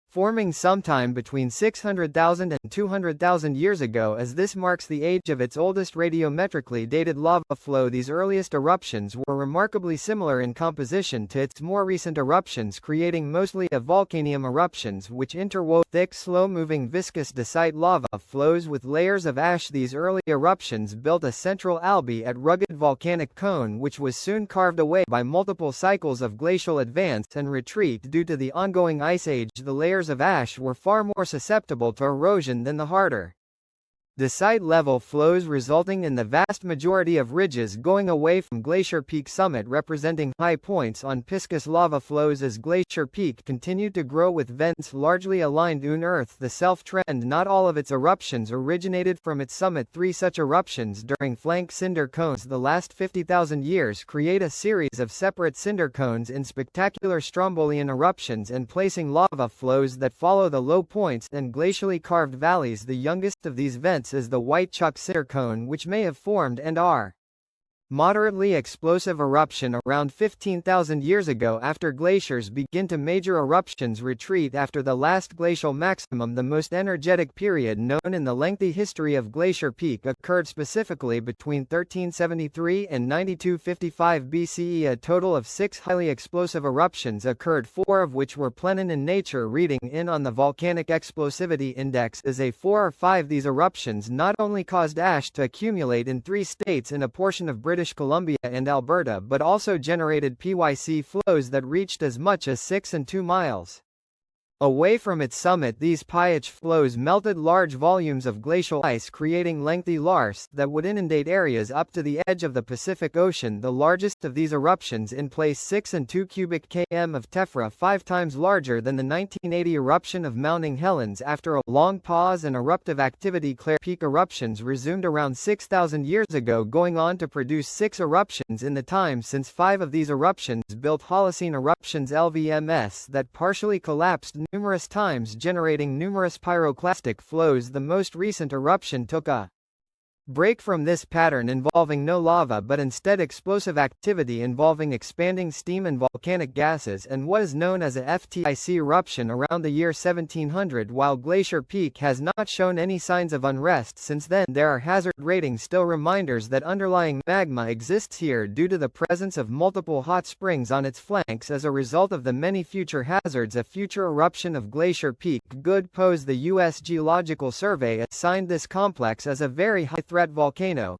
forming sometime between 600,000 and 200,000 years ago, as this marks the age of its oldest radiometrically dated lava flow. These earliest eruptions were remarkably similar in composition to its more recent eruptions, creating mostly of volcanium eruptions which interwove thick, slow-moving viscous dacite lava flows with layers of ash. These early eruptions built a central albeit rugged volcanic cone which was soon carved away by multiple cycles of glacial advance and retreat. Due to the ongoing ice age, the layers of ash were far more susceptible to erosion than the harder dacite level flows, resulting in the vast majority of ridges going away from Glacier Peak summit representing high points on Piscus lava flows. As Glacier Peak continued to grow with vents largely aligned on Earth, the self-trend, not all of its eruptions originated from its summit. Three such eruptions during flank cinder cones the last 50,000 years create a series of separate cinder cones in spectacular strombolian eruptions and placing lava flows that follow the low points and glacially carved valleys. The youngest of these vents is the White Chalk cinder cone, which may have formed and are moderately explosive eruption around 15,000 years ago. After glaciers begin to major eruptions retreat after the last glacial maximum. The most energetic period known in the lengthy history of Glacier Peak occurred specifically between 1373 and 9255 BCE. A total of 6 highly explosive eruptions occurred, 4 of which were plenin in nature. Reading in on the volcanic explosivity index is a 4 or 5. These eruptions not only caused ash to accumulate in 3 states in a portion of British Columbia and Alberta, but also generated PYC flows that reached as much as 6 and 2 miles away from its summit. These PYH flows melted large volumes of glacial ice, creating lengthy lars that would inundate areas up to the edge of the Pacific Ocean. The largest of these eruptions in place 6 and 2 cubic km of tephra, 5 times larger than the 1980 eruption of Mounting Helens. After a long pause and eruptive activity, Glacier Peak eruptions resumed around 6,000 years ago, going on to produce 6 eruptions in the time since. 5 of these eruptions built Holocene eruptions LVMS that partially collapsed numerous times, generating numerous pyroclastic flows. The most recent eruption took a break from this pattern, involving no lava but instead explosive activity involving expanding steam and volcanic gases, and what is known as a FTIC eruption around the year 1700. While Glacier Peak has not shown any signs of unrest since then, there are hazard ratings still reminders that underlying magma exists here due to the presence of multiple hot springs on its flanks. As a result of the many future hazards, a future eruption of Glacier Peak could pose. The U.S. Geological Survey assigned this complex as a very high threat volcano.